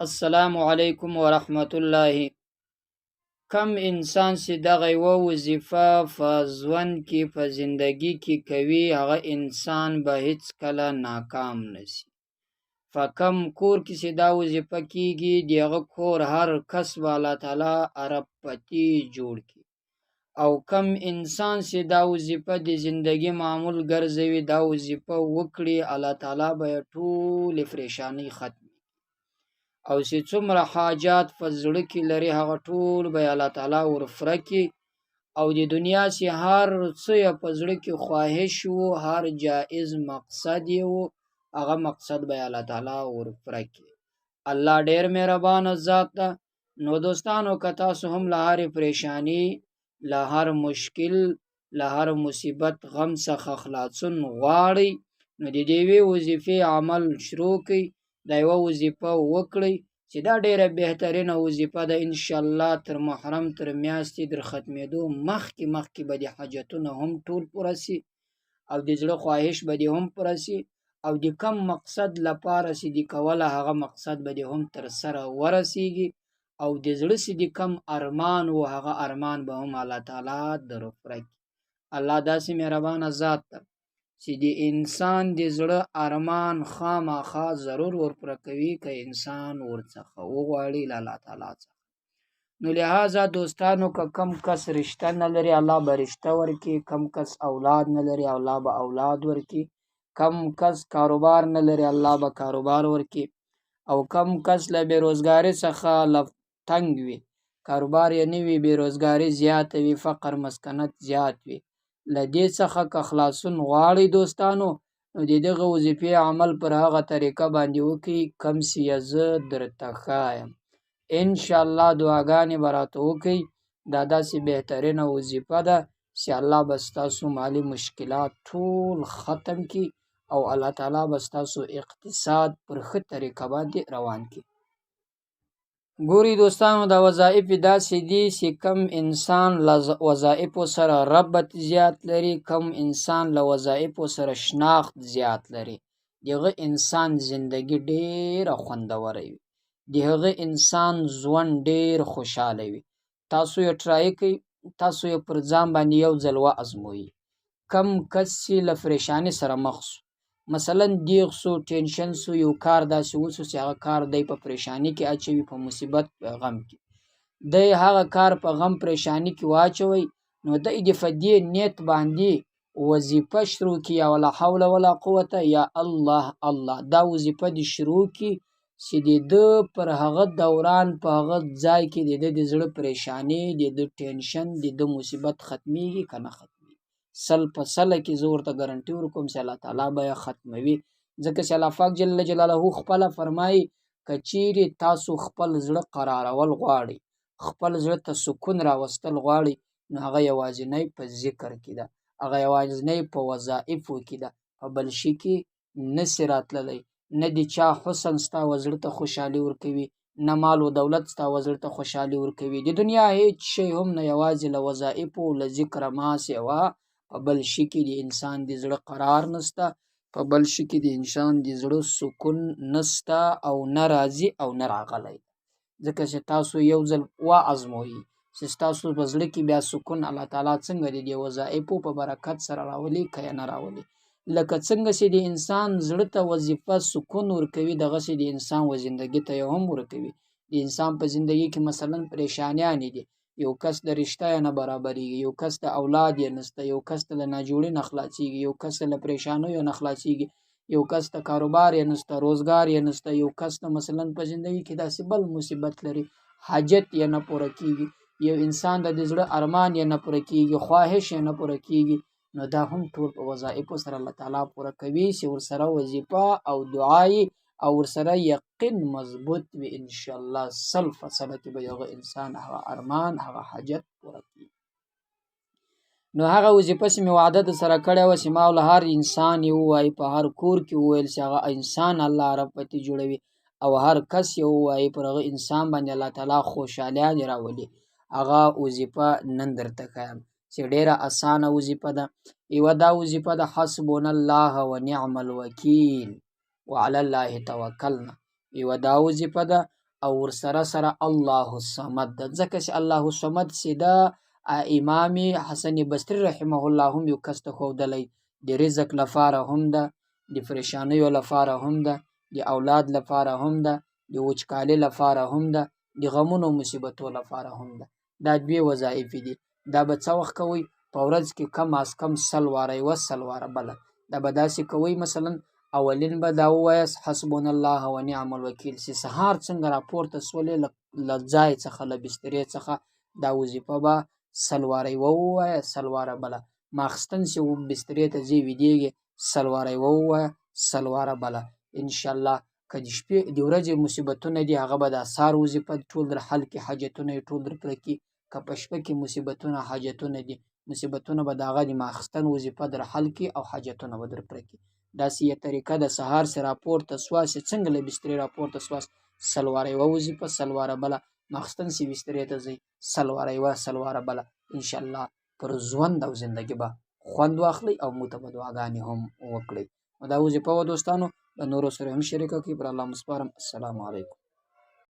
السلام علیکم ورحمت الله. کم انسان چې دغه یوه وظیفه په ژوند کې په زندګي کې کوي، هغه انسان به هیڅ کله ناکام نشي. په کم کور کې چې دا وظیفه کیږي، د هغه کور هر کس به الله تعالی اربپتی جوړ کړي. او کم انسان چې دا وظیفه د زندګي معمول ګرځوي، دا وظیفه وکړي، الله تعالی به یې ټولې پریشانۍ ختم او چې څومره حاجات په زړه کې لري، هغه ټول به الله تعالی ورفره کړي. او د دنیا چې هر څه یې په زړه کې خواهش وو، هر جائز مقصد یې وو، هغه مقصد به الله تعالی ورفره کړي. الله ډیر مهربان ذات ده. نو دوستانو، که تاسو هم له هر پریشانی، له هر مشکل، له هر مصیبت غم څخه خلاصون غواړئ، نو د دې وظیفې عمل شروع کړئ. دا یوه وظیفه وکړئ چې دا ډیره بهترینه وظیفه ده. ان شاء الله تر محرم تر میاشتې در ختمېدو مخکې به د حاجتونه هم ټول پوره سي، او د زړه خواهش به دې هم پوره سي، او د کم مقصد لپاره چې دې کوله، هغه مقصد به دې هم تر سره ورسیږي. او د زړه چې د کم ارمان و، هغه ارمان به هم الله تعالی در پوره کړي. الله داسې مهربان ذات ده چې د انسان د زړه ارمان خامخا ضرور ورپوره کوي، که انسان ورڅخه وغواړي له الله تعالی څخه. نو لہذا دوستانو، که کم کس رشته نه لري، الله به رشته ورکړي. کم کس اولاد نه لري، الله به اولاد ورکړي. کم کس کاروبار نه لري، الله به کاروبار ورکړي. او کم کس له بیروزګارۍ څخه تنګ وي، کاروبار یې نه وي، بیروزګاري زیاته وي، فقر مسکنت زیات وي، له دې څخه که خلاصون غواړئ دوستانو، نو د دغه وظیفې عمل پر هغه طریقه باندې وکړئ کوم چې زه درته ښایم. ان شاء الله دعاګانې به راته وکړئ. دا داسې بهترینه وظیفه ده چې الله به ستاسو مالی مشکلات ټول ختم کړي، او الله تعالی به ستاسو اقتصاد پر ښه طریقه باندې روان کړي. ګوري دوستانو، دا وظایف داسې دي چې کم انسان له وظایفو سره ربط زیات لري، کم انسان له وظایفو سره شناخت زیات لري، دغه انسان زندگی ډیره خوندوره وي، دغه انسان ژوند ډیر خوشحاله وي. تاسو یې ټرای کړئ، تاسو یې پر ځان باندې یو ځل وازموئ. کم کس چې له پریشانی سره مخ شو، مثلا دیغ سو، ټینشن سو، یو کار داسې وسو چې هغه کار دی په پریشانی کې اچوي، په مصیبت غم کې دی هغه کار په غم پریشانی کې واچوي، نو د دې نیت باندې وظیفه شروع کی، یا ولا حول ولا قوت یا الله الله، دا وظیفه دی شروع کی چې د پر هغه دوران په هغه ځای کې د زړه پریشانی، د ټینشن، د مصیبت ختمیږي کنه ختمیږي. سل په سل کې زور ته ګارانټي ورکوم چې الله تعالی به ختموي. ځکه چې الله پاک جل جلاله خپل فرمایي، کچيري تاسو خپل زړه قرارول غواړي، خپل زړه ته سکون راوستل غواړي، نو هغه یوازینی په ذکر کې ده، هغه یوازینی په وظایفو کې ده، په بل شي کې نشي راتللی. نه د چا حسن ستا وزړه ته خوشحالي ورکوي، نه مال او دولت ستا وزړه ته خوشحالي ورکوي، د دنیا هیڅ شی هم نه، یوازې له وظایفو له ذکر ما سوا په بل شي کې د انسان د زړه قرار نسته، په بل شي کې د انسان د زړه سکون نسته، او نه راځي او نه راغلی. ځکه چې تاسو یو ځل وازموئ چې تاسو په زړه کې بیا سکون الله تعالی څنګه د دې وظایفو په برکت سره راولي که نه راولي. لکه څنګه چې د انسان زړه ته وظیفه سکون ورکوي، دغسې د انسان و زندګي ته هم ورکوي. د انسان په زندګي کې مثلا پریشانیانې دي، یو کس د رشته نه برابرېږي، یو کس د اولاد یې نسته، یو کس له ناجوړي نه خلاصېږي، یو کس له پریشانیو نه خلاصېږي، یو کس د کاروبار یې نسته، روزګار یې نسته، یو کس د مثلا په زندګي کې داسې بل مصیبت لري، حاجت یې نه پوره کېږي، یو انسان د زړه ارمان یې نه پوره کېږي، خواهش یې نه پوره کېږي، نو دا هم ټول په وظایفو سره الله تعالی پوره کوي چې ورسره وظیفه او دعای او ورسره یقین مضبوط وي. ان شاء الله سل فصله کې به یو انسان هغه ارمان، هغه حاجت پوره کوي. نو هغه وظیفه چې مې وعده د سره کړې وه چې ما له هر انسان یې ووایي، په هر کور کې وویل چې هغه انسان الله ربطي جوړوي، او هر کس یې ووایي پر هغه انسان باندې الله تعالی خوشحالیانې راولي. هغه وظیفه نن درته ښایم چې ډیره اسانه وظیفه ده. یوه دا وظیفه ده، حسبنا الله ونعم الوکیل وعلى الله توکلنا. یوه دا وظیفه ده، او ورسره سره الله الصمد ده، ځکه چې الله الصمد چې ده امام حسن بصري رحمه الله هم یو کس ته ښودلی، د رزق لپاره هم ده، د پریشانیو لپاره هم ده، د اولاد لپاره هم ده، د وچکالۍ لپاره هم ده، د غمونو مصیبتو لپاره هم ده. دا دوې وظایف دي. دا به څه وخت کوئ؟ په ورځ کې کم از کم 100 واره یوه 100 واره بله. دا به داسې کوئ مثلا اولین به دا ووایاست حسبنا الله و نعم الوکیل، چې سهار څنګه راپورته سولې له ځای څخه له بسترې څخه دا وظیفه به 100 واره یوه ووایه 100 واره بله. ماخستن چې بسترې ته ځې ویدېږې 100 واره یوه ووایه 100 واره بله. انشاءالله که د شپې د ورځې مصیبتونه دي هغه به د سهار وظیفه ټول در حل کړي، حاجتونه یې ټول در پوره کړي. که په شپه کې مصیبتونه حاجتونه دي مصیبتونه به د هغه د ماخستن وظیفه در حل کړي او حاجتونه به در پوره کړي. داسې یې طریقه د سهار چې راپورته سواست څنګه له بسترې راپورته سواست 100 واره یوه وظیفه 100 واره بله. ماخستن چې بسترې ته ځئ 100 واره یوه 100 واره بله. انشاءالله پر ژوند او زندګي به خوند واخلئ او موږ ته به دعاګانې هم وکړئ. دا وظیفه وه دوستانو، د نورو سره هم شریکه کړئ. پر الله مو سپارم. السلام علیکم.